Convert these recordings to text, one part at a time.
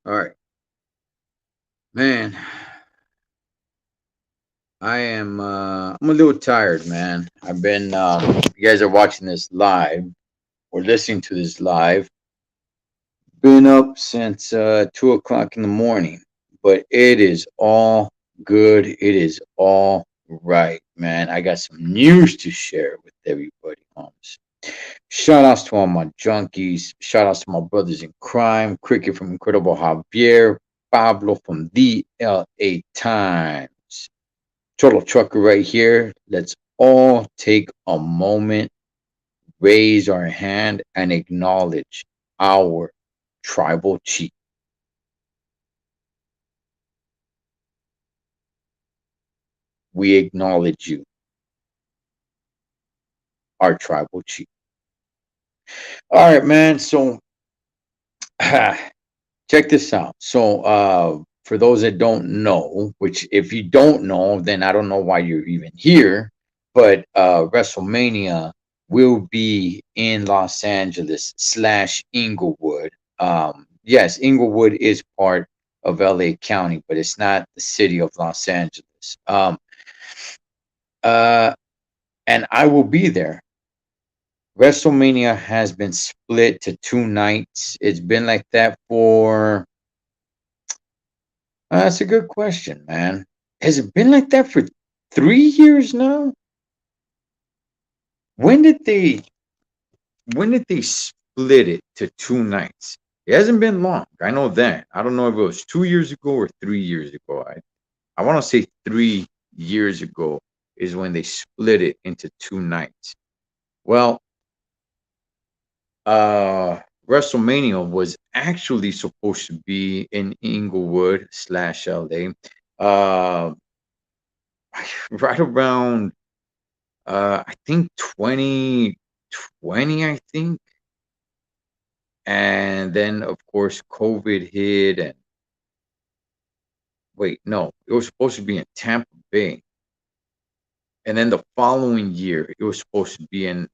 All right, man. I'm a little tired, man. I've been you guys are watching this live or listening to this live. Been up since 2 o'clock in the morning, but it is all good. It is all right, man. I got some news to share with everybody, homes. Shout outs to all my junkies. Shout outs to my brothers in crime. Cricket from Incredible Javier. Pablo from the LA Times. Total Trucker right here. Let's all take a moment, raise our hand, and acknowledge our tribal chief. We acknowledge you, our tribal chief. All right, man. So check this out. So for those that don't know, which if you don't know, then I don't know why you're even here. But WrestleMania will be in Los Angeles slash Inglewood. Yes, Inglewood is part of LA County, but it's not the city of Los Angeles. Uh, and I will be there. WrestleMania has been split to two nights. It's been like that for. That's a good question, man. Has it been like that for 3 years now? When did they when did they split it to two nights? It hasn't been long. I know that. I don't know if it was 2 years ago or 3 years ago. I want to say 3 years ago is when they split it into two nights. Well, WrestleMania was actually supposed to be in Inglewood slash LA. Uh, right around I think 2020, I think. And then of course COVID hit and wait, no, it was supposed to be in Tampa Bay. And then the following year it was supposed to be in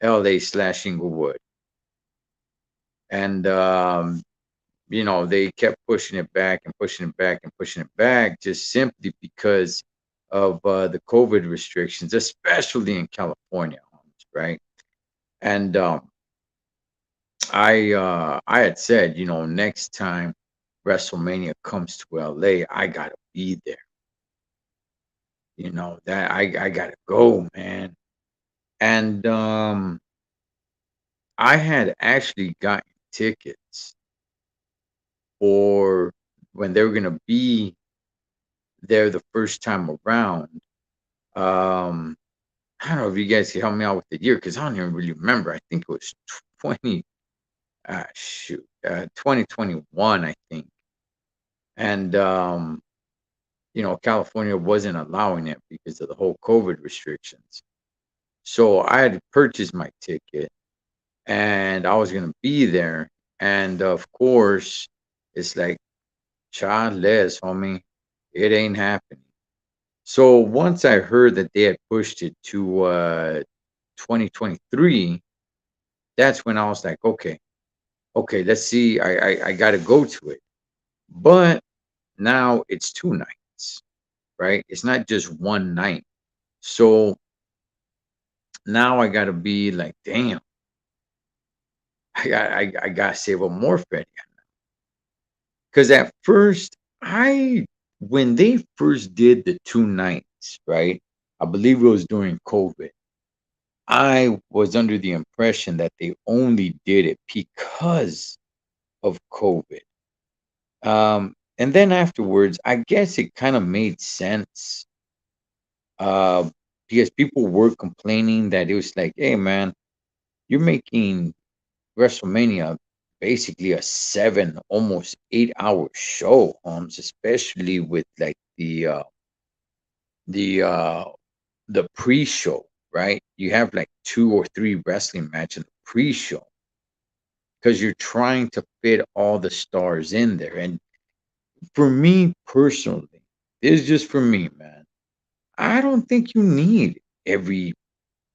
LA slash Inglewood. And they kept pushing it back and pushing it back and pushing it back just simply because of the COVID restrictions, especially in California, right? And I had said, next time WrestleMania comes to LA, I gotta be there. That I gotta go, man. And I had actually gotten tickets for when they were gonna be there the first time around. Um, I don't know if you guys can help me out with the year because I don't even really remember. I think it was 20 shoot, 2021, I think. And California wasn't allowing it because of the whole COVID restrictions. So I had purchased my ticket and I was going to be there. And of course, it's like, child less, homie, it ain't happening. So once I heard that they had pushed it to 2023, that's when I was like, okay, let's see. I got to go to it. But now it's two nights, right? It's not just one night. So now I gotta be like, damn, I gotta save up more for it. Because at first, I when they first did the two nights, right? I believe it was during COVID. I was under the impression that they only did it because of COVID. And then afterwards, I guess it kind of made sense. Uh, because people were complaining that it was like, hey man, you're making WrestleMania basically a 7, almost 8 hour show, especially with like the uh the pre-show, right? You have like two or three wrestling matches in the pre-show because you're trying to fit all the stars in there. And for me personally, this is just for me, man. I don't think you need every,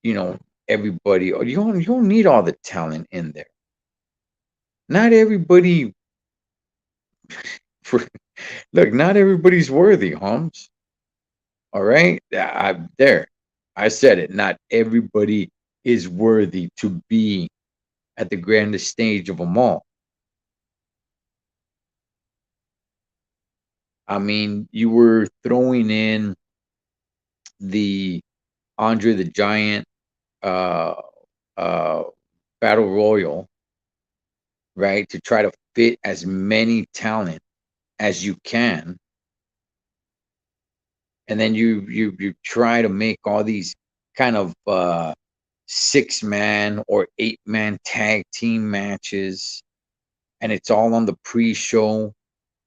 you know, everybody, or you don't need all the talent in there. Not everybody For, look, not everybody's worthy, Holmes. All right, there. I said it. Not everybody is worthy to be at the grandest stage of them all. I mean, you were throwing in the Andre the Giant uh, uh, Battle Royal, right? To try to fit as many talent as you can, and then you try to make all these kind of 6 man or 8 man tag team matches, and it's all on the pre-show.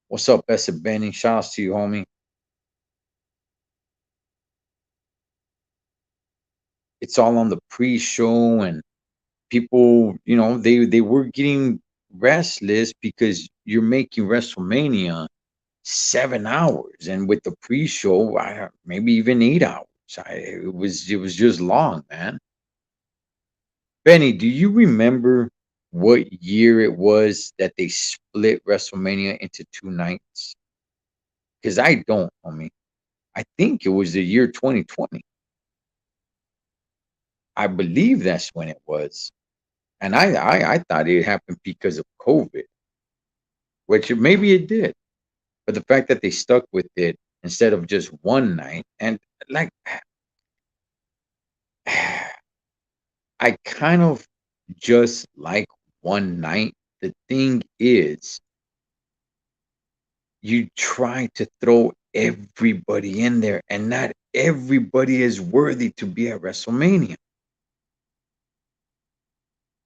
What's up, Bessa Benny? Shout outs to you, homie. It's all on the pre-show, and people, they were getting restless because you're making WrestleMania 7 hours, and with the pre-show, maybe even 8 hours. It was just long, man. Benny, do you remember what year it was that they split WrestleMania into 2 nights? Because I don't, homie. I think it was the year 2020. I believe that's when it was. And I thought it happened because of COVID, which maybe it did. But the fact that they stuck with it instead of just one night, and like, I kind of just like one night. The thing is, you try to throw everybody in there, and not everybody is worthy to be at WrestleMania.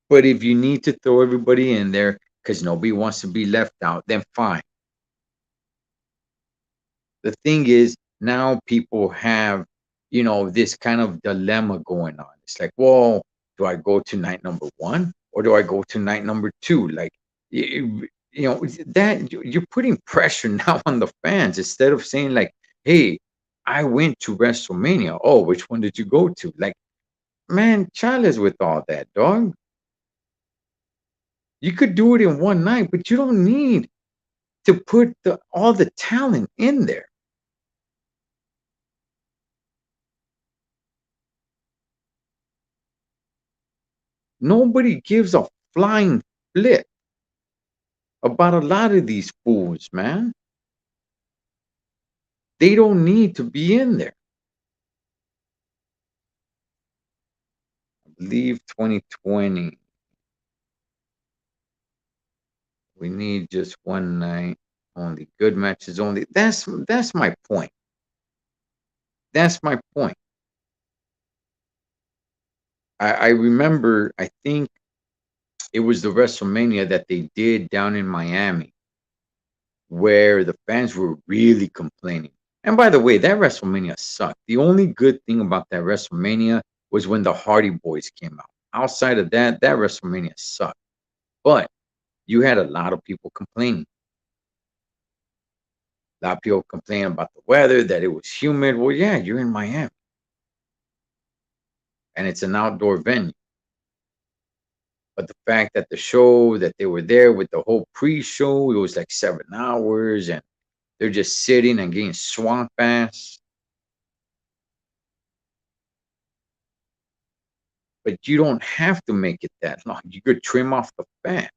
But if you need to throw everybody in there because nobody wants to be left out, then fine. The thing is, now people have, this kind of dilemma going on. It's like, well, do I go to night number one or do I go to night number two? Like, that you're putting pressure now on the fans instead of saying, like, hey, I went to WrestleMania. Oh, which one did you go to? Like, man, challenge with all that, dog. You could do it in one night, but you don't need to put all the talent in there. Nobody gives a flying flip about a lot of these fools, man. They don't need to be in there. I believe 2020. We need just one night only. Good matches only. That's my point. That's my point. I remember, I think it was the WrestleMania that they did down in Miami where the fans were really complaining. And by the way, that WrestleMania sucked. The only good thing about that WrestleMania was when the Hardy Boys came out. Outside of that, that WrestleMania sucked. But you had a lot of people complaining. A lot of people complaining about the weather, that it was humid. Well, yeah, you're in Miami and it's an outdoor venue. But the fact that the show that they were there with the whole pre-show, it was like 7 hours, and they're just sitting and getting swamp ass. But you don't have to make it that long. You could trim off the fat.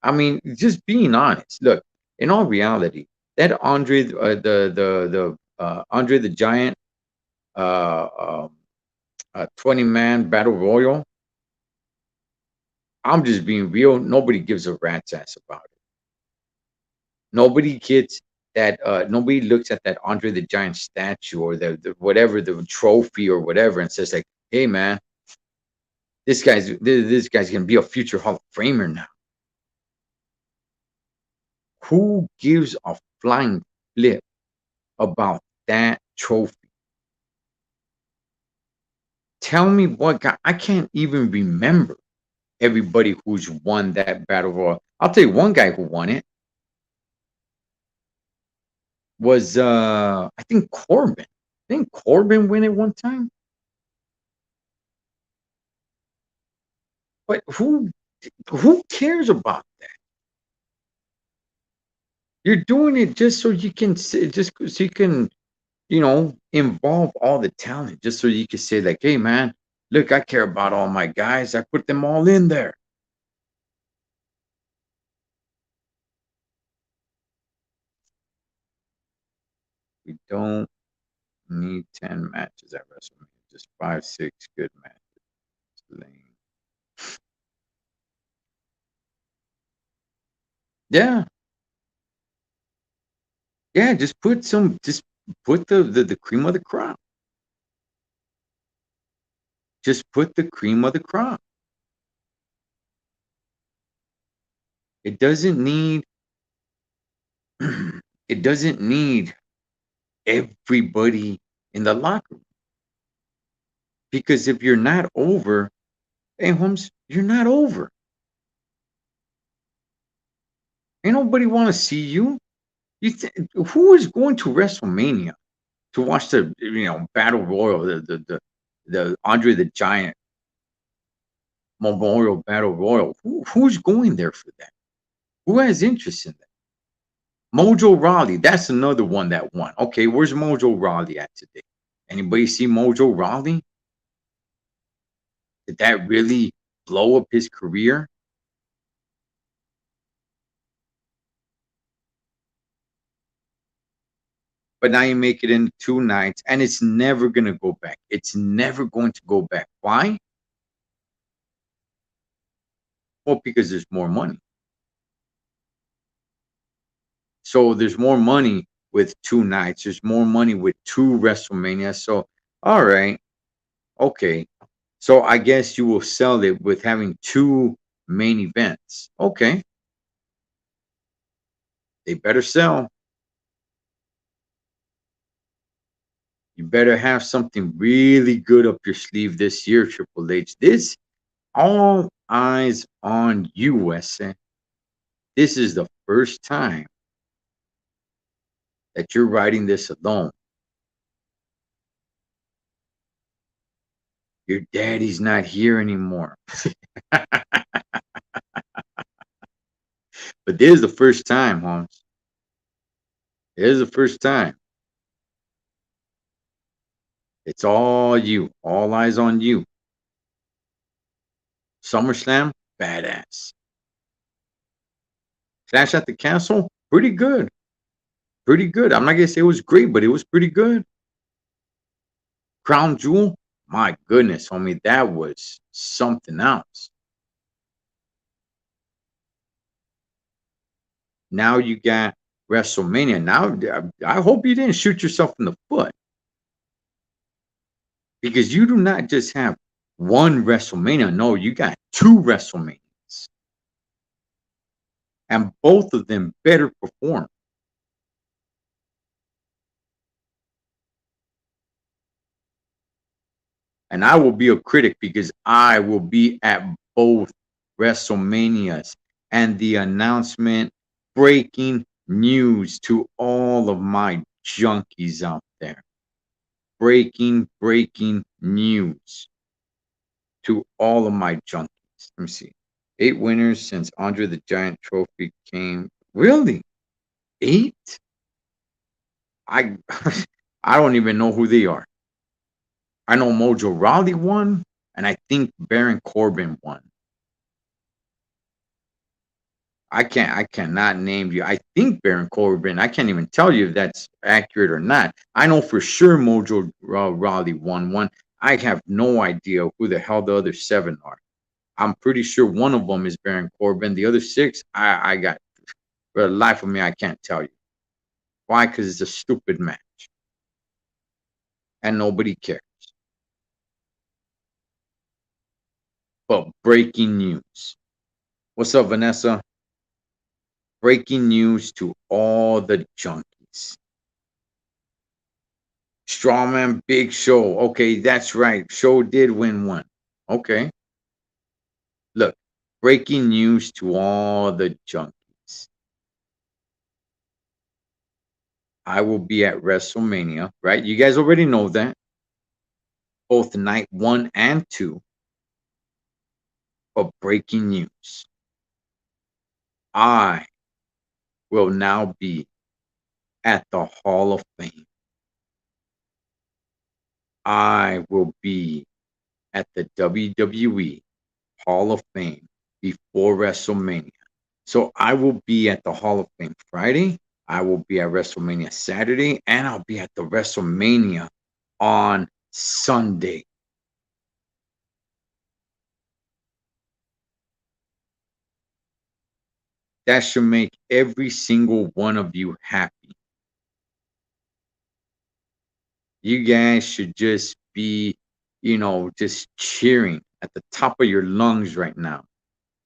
I mean, just being honest. Look, in all reality, that Andre the Giant, uh, 20-man battle royal. I'm just being real. Nobody gives a rat's ass about it. Nobody gets that. Nobody looks at that Andre the Giant statue or the whatever the trophy or whatever and says like, "Hey, man, this guy's gonna be a future Hall of Famer now." Who gives a flying flip about that trophy? Tell me what guy. I can't even remember everybody who's won that battle royal. I'll tell you one guy who won it was I think Corbin. Didn't Corbin win it one time? But who cares about that? You're doing it just so you can just so you can, involve all the talent, just so you can say like, hey man, look, I care about all my guys. I put them all in there. We don't need 10 matches at WrestleMania. Just 5, 6 good matches. Lame. Yeah, yeah. Just put the cream of the crop. Just put the cream of the crop. It doesn't need. It doesn't need everybody in the locker room, because if you're not over, hey Holmes, you're not over. Ain't nobody want to see you. Who is going to WrestleMania to watch the battle royal, the Andre the Giant Memorial Battle Royal? Who's going there for that? Who has interest in that? Mojo Rawley, that's another one that won. Okay, where's Mojo Rawley at today? Anybody see Mojo Rawley? Did that really blow up his career? But now you make it in 2 nights, and it's never going to go back. It's never going to go back. Why? Well, because there's more money. So there's more money with 2 nights. There's more money with 2 WrestleMania. So, all right, okay. So I guess you will sell it with having 2 main events. Okay, they better sell. You better have something really good up your sleeve this year, Triple H. This all eyes on you, Wesley. This is the first time that you're writing this alone. Your daddy's not here anymore. But this is the first time, Holmes. It is the first time. It's all you. All eyes on you. SummerSlam, badass. Clash at the Castle, pretty good. Pretty good. I'm not gonna say it was great, but it was pretty good. Crown Jewel, my goodness, homie, that was something else. Now you got WrestleMania. Now I hope you didn't shoot yourself in the foot, because you do not just have one WrestleMania. No, you got 2 WrestleManias, and both of them better perform. And I will be a critic because I will be at both WrestleManias. And the announcement, breaking news to all of my junkies out there. Breaking news to all of my junkies. Let me see. 8 winners since Andre the Giant Trophy came. Really? 8? I I don't even know who they are. I know Mojo Rawley won, and I think Baron Corbin won. I cannot name you. I think Baron Corbin. I can't even tell you if that's accurate or not. I know for sure Mojo Rawley won one. I have no idea who the hell the other 7 are. I'm pretty sure one of them is Baron Corbin. The other 6, I got, for the life of me, I can't tell you. Why? Because it's a stupid match, and nobody cares. But breaking news. What's up, Vanessa? Breaking news to all the junkies. Strawman Big Show. Okay, that's right. Show did win one. Okay. Look, breaking news to all the junkies. I will be at WrestleMania, right? You guys already know that. Both night 1 and 2. But breaking news. I will now be at the Hall of Fame. I will be at the WWE Hall of Fame before WrestleMania. So I will be at the Hall of Fame Friday. I will be at WrestleMania Saturday, and I'll be at the WrestleMania on Sunday. That should make every single one of you happy. You guys should just be, just cheering at the top of your lungs right now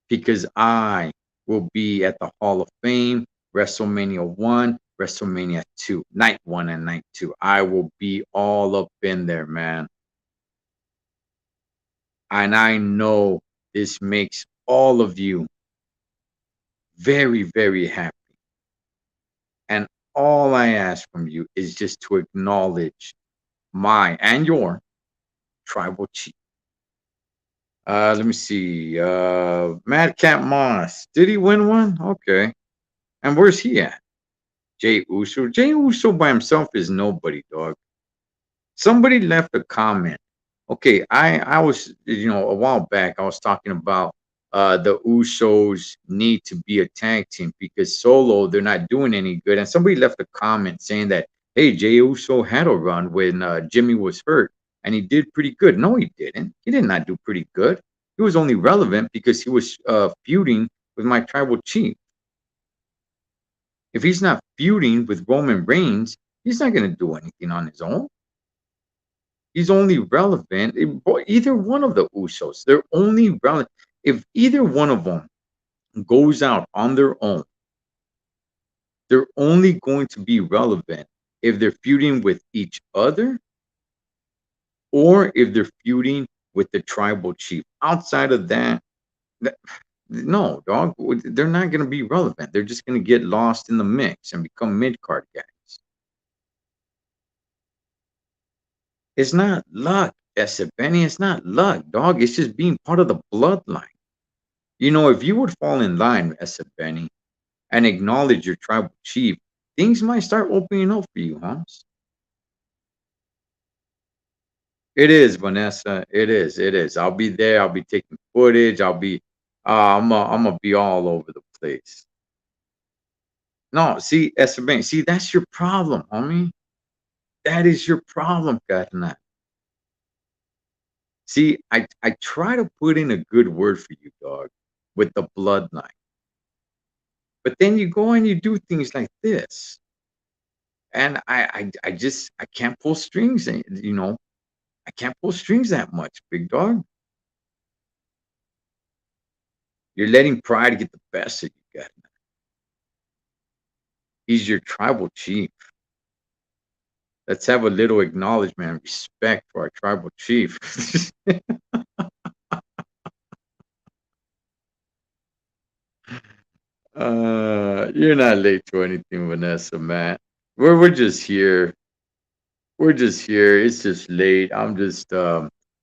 because I will be at the Hall of Fame, WrestleMania 1, WrestleMania 2, night 1 and night 2. I will be all up in there, man. And I know this makes all of you very, very happy. And all I ask from you is just to acknowledge my and your tribal chief. Let me see. Madcap Moss. Did he win one? Okay. And where's he at? Jay Uso. Jay Uso by himself is nobody, dog. Somebody left a comment. Okay, I was, a while back I was talking about the Usos need to be a tag team because solo they're not doing any good. And somebody left a comment saying that, hey, Jay Uso had a run when Jimmy was hurt and he did pretty good. No, he didn't. He did not do pretty good. He was only relevant because he was feuding with my tribal chief. If he's not feuding with Roman Reigns, he's not going to do anything on his own. He's only relevant. Either one of the Usos, they're only relevant. If either one of them goes out on their own, they're only going to be relevant if they're feuding with each other or if they're feuding with the tribal chief. Outside of that, no, dog, they're not going to be relevant. They're just going to get lost in the mix and become mid-card guys. It's not luck, Benny. It's not luck, dog. It's just being part of the bloodline. If you would fall in line, Benny, and acknowledge your tribal chief, things might start opening up for you, Hans. It is, Vanessa. It is. It is. I'll be there. I'll be taking footage. I'll be. I'm gonna be all over the place. No, see, Benny. See, that's your problem, homie. That is your problem, Katana. See, I try to put in a good word for you, dog, with the bloodline. But then you go and you do things like this. And I can't pull strings, I can't pull strings that much, big dog. You're letting pride get the best of you, guys. He's your tribal chief. Let's have a little acknowledgement and respect for our tribal chief. You're not late to anything, Vanessa, man. We're just here. We're just here. It's just late. I'm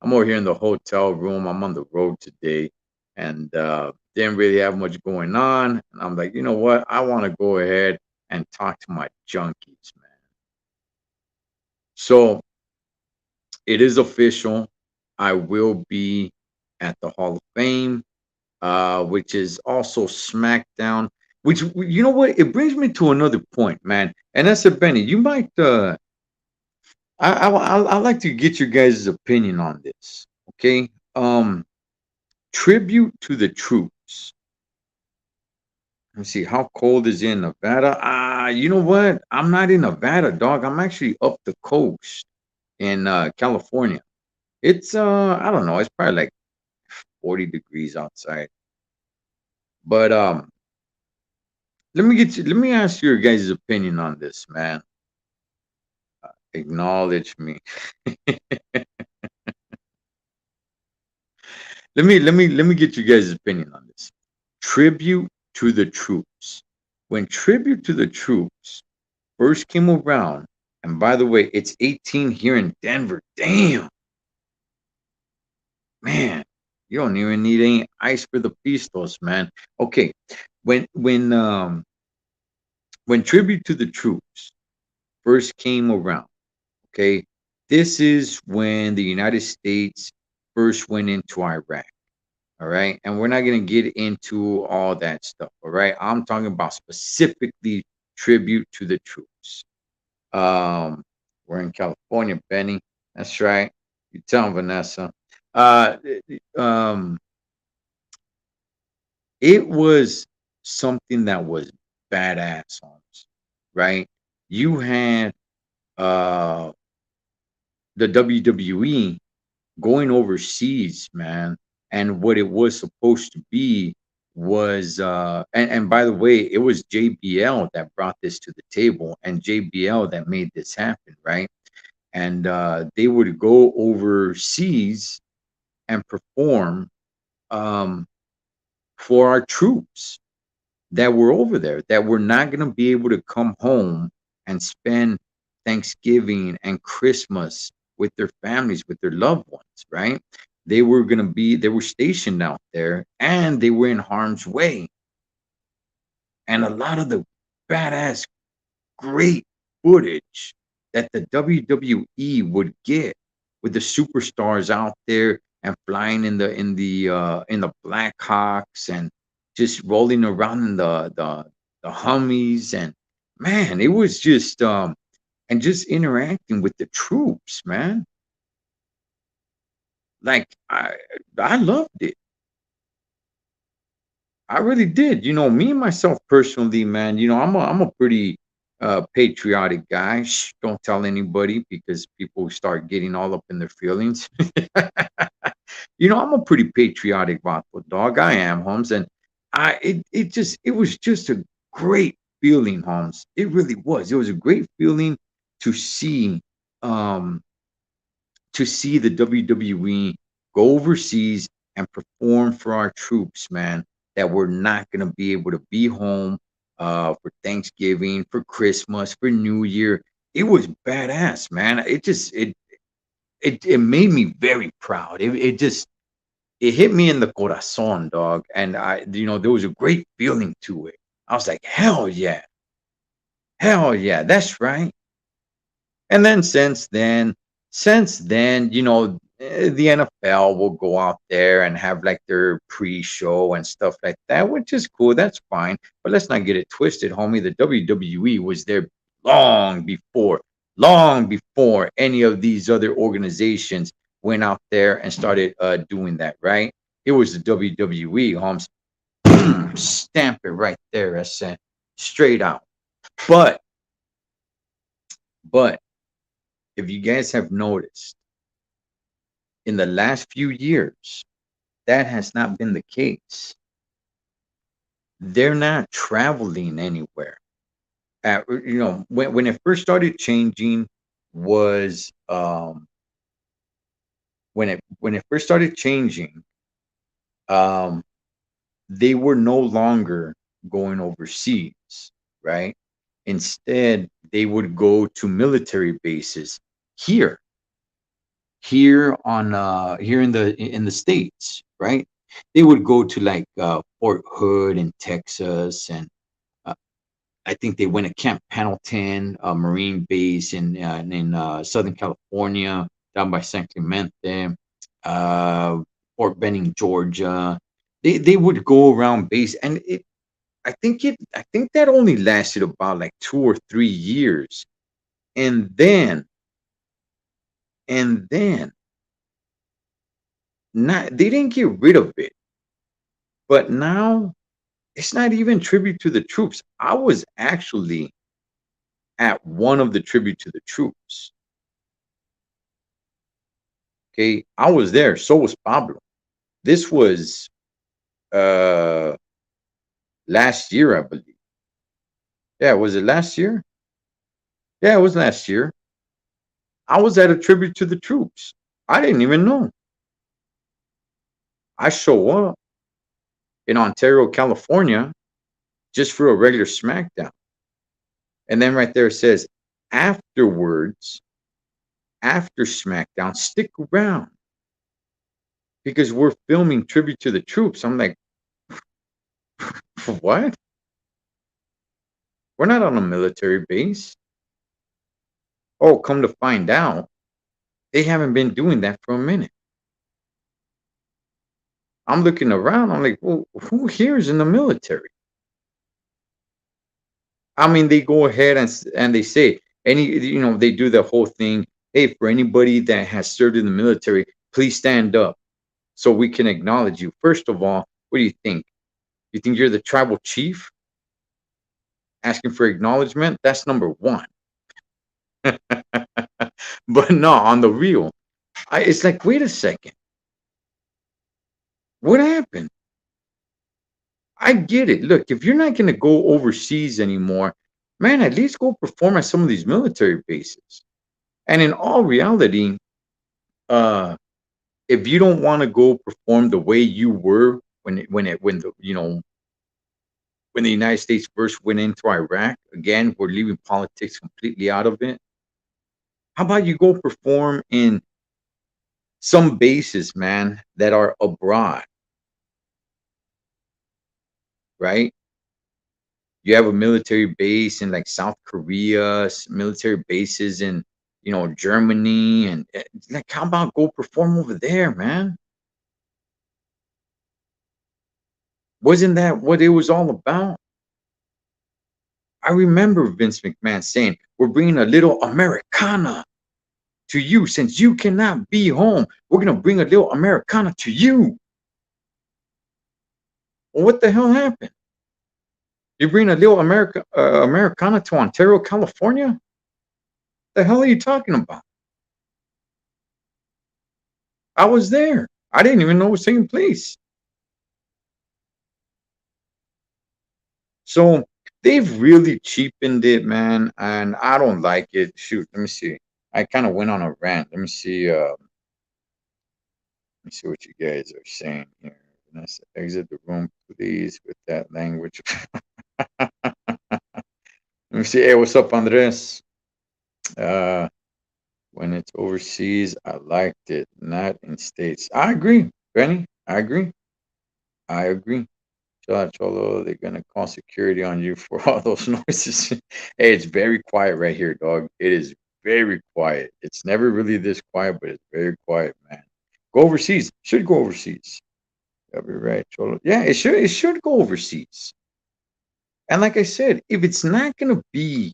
over here in the hotel room. I'm on the road today and didn't really have much going on. And I'm like, you know what? I want to go ahead and talk to my junkies, man. So it is official. I will be at the Hall of Fame, which is also SmackDown. Which, you know what? It brings me to another point, man. And that's Benny. You might. I like to get your guys' opinion on this. Okay. Tribute to the troops. Let's see. How cold is it in Nevada? You know what? I'm not in Nevada, dog. I'm actually up the coast in California. It's I don't know. It's probably like 40 degrees outside. But let me ask your guys' opinion on this, man. Acknowledge me. Let me get you guys' opinion on this. Tribute to the troops. When tribute to the troops first came around, and by the way, it's 18 here in Denver. Damn. Man, you don't even need any ice for the pistos, man. Okay. When when Tribute to the Troops first came around, okay, this is when the United States first went into Iraq. All right. And we're not going to get into all that stuff. All right. I'm talking about specifically Tribute to the Troops. Um, we're in California, Benny. That's right. You tell 'em, Vanessa. Uh, um, it was something that was badass, Holmes, right? You had uh the WWE going overseas, man, and what it was supposed to be was and by the way, it was JBL that brought this to the table and JBL that made this happen, right? And they would go overseas and perform um for our troops that were over there that were not going to be able to come home and spend Thanksgiving and Christmas with their families, with their loved ones, right? They were stationed out there and they were in harm's way. And a lot of the badass, great footage that the WWE would get with the superstars out there and flying in the Blackhawks and just rolling around in the Hummees and man, it was just and just interacting with the troops, man. Like I loved it. I really did. You know, me and myself personally, man, you know, I'm a pretty patriotic guy. Shh, don't tell anybody because people start getting all up in their feelings. You know, I'm a pretty patriotic Vato dog. I am, Holmes, and it was just a great feeling, Holmes. It really was. It was a great feeling to see um the WWE go overseas and perform for our troops, man, that were not going to be able to be home for Thanksgiving, for Christmas, for New Year. It was badass, man. It made me very proud. It hit me in the corazon, dog. And there was a great feeling to it. I was like, hell yeah, that's right. And then since then, the NFL will go out there and have like their pre-show and stuff like that, which is cool. That's fine. But let's not get it twisted, homie. The WWE was there long long before any of these other organizations went out there and started doing that, right? It was the WWE, Holmes. Stamp it right there, I said, straight out. But but if you guys have noticed, in the last few years, that has not been the case. They're not traveling anywhere. When it first started changing was when it first started changing, um, they were no longer going overseas, right? Instead, they would go to military bases here here in the states, right? They would go to like Fort Hood in Texas, and uh, I think they went to Camp Pendleton, a Marine base in Southern California, down by San Clemente, uh, Fort Benning, Georgia. They would go around base, and I think that only lasted about like 2 or 3 years, and then not they didn't get rid of it. But now it's not even tribute to the troops. I was actually at one of the tribute to the troops. Okay. I was there. So was Pablo. This was uh last year, I believe. Yeah, was it last year? Yeah, it was last year. I was at a tribute to the troops. I didn't even know. I show up in Ontario, California, just for a regular SmackDown. And then right there it says afterwards, after SmackDown, stick around because we're filming tribute to the troops. I'm like, what? We're not on a military base. Oh, come to find out, they haven't been doing that for a minute. I'm looking around. I'm like, well, who here is in the military? I mean, they go ahead and they say they do the whole thing. Hey, for anybody that has served in the military, please stand up so we can acknowledge you. First of all, what do you think? You think you're the tribal chief asking for acknowledgement? That's number one. But no, on the real, it's like, wait a second, what happened? I get it. Look, if you're not going to go overseas anymore, man, at least go perform at some of these military bases. And in all reality, uh, if you don't want to go perform the way you were when the United States first went into Iraq, again, we're leaving politics completely out of it. How about you go perform in some bases, man, that are abroad, right? You have a military base in like South Korea, military bases in Germany, and like, how about go perform over there, man? Wasn't that what it was all about? I remember Vince McMahon saying, "We're bringing a little Americana to you since you cannot be home. We're gonna bring a little Americana to you." Well, what the hell happened? You bring a little Americana to Ontario, California? The hell are you talking about? I was there. I didn't even know it was taking place. So they've really cheapened it, man, and I don't like it. Shoot, let me see. I kind of went on a rant. Let me see. Let me see what you guys are saying here. Vanessa, exit the room, please, with that language. Let me see. Hey, what's up, Andres? Uh, when it's overseas, I liked it, not in states. I agree, Benny. I agree. I agree. Chill out, Cholo. They're gonna call security on you for all those noises. Hey, it's very quiet right here, dog. It is very quiet. It's never really this quiet, but it's very quiet, man. Go overseas. Should go overseas. You'll be right, Cholo. Yeah, it should. It should go overseas. And like I said, if it's not gonna be,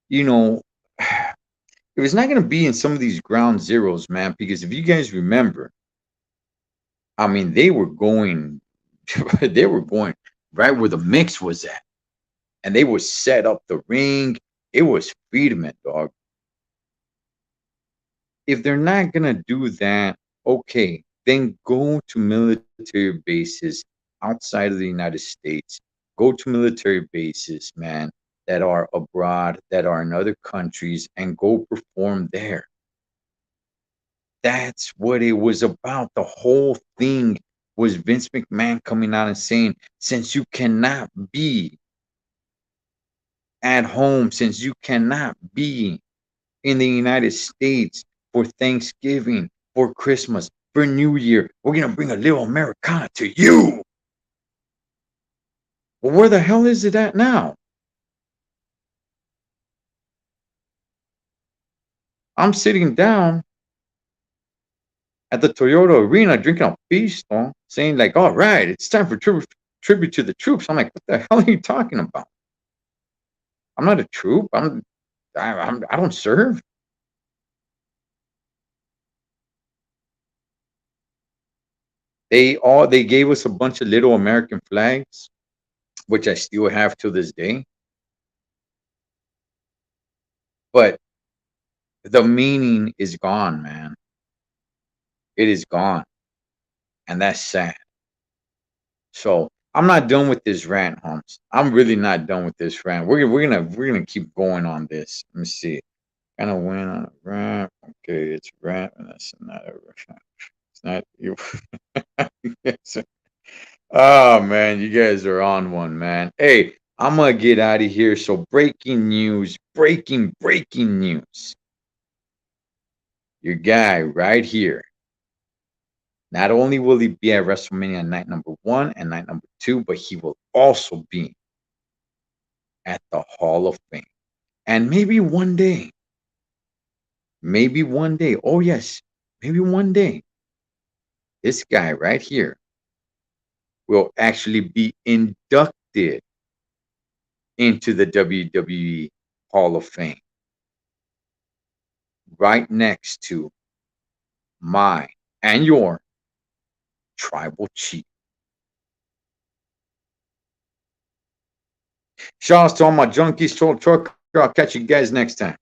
you know, if it's not gonna be in some of these ground zeros, man, because if you guys remember, I mean, they were going, they were going right where the mix was at, and they would set up the ring. It was Friedman, dog. If they're not gonna do that, okay, then go to military bases outside of the United States. Go to military bases, man, that are abroad, that are in other countries, and go perform there. That's what it was about. The whole thing was Vince McMahon coming out and saying, since you cannot be at home, since you cannot be in the United States for Thanksgiving, for Christmas, for New Year, we're going to bring a little Americana to you. Well, where the hell is it at now? I'm sitting down at the Toyota Arena drinking a Pisto, saying like, all right, it's time for tribute to the troops. I'm like, what the hell are you talking about? I'm not a troop. I don't serve. They gave us a bunch of little American flags, which I still have to this day. But the meaning is gone, man. It is gone. And that's sad. So I'm not done with this rant, Holmes. I'm really not done with this rant. We're gonna keep going on this. Let me see. Kind of went on a rant. Okay, it's rant, and that's not a rant. It's not you. Yes. Oh man, you guys are on one, man. Hey, I'm gonna get out of here. So breaking news, breaking news. Your guy right here. Not only will he be at WrestleMania night number 1 and night number 2, but he will also be at the Hall of Fame. And maybe one day, oh yes, maybe one day, this guy right here will actually be inducted into the WWE Hall of Fame, right next to my and your tribal chief. Shout out to all my junkies, Troll Trucker. I'll catch you guys next time.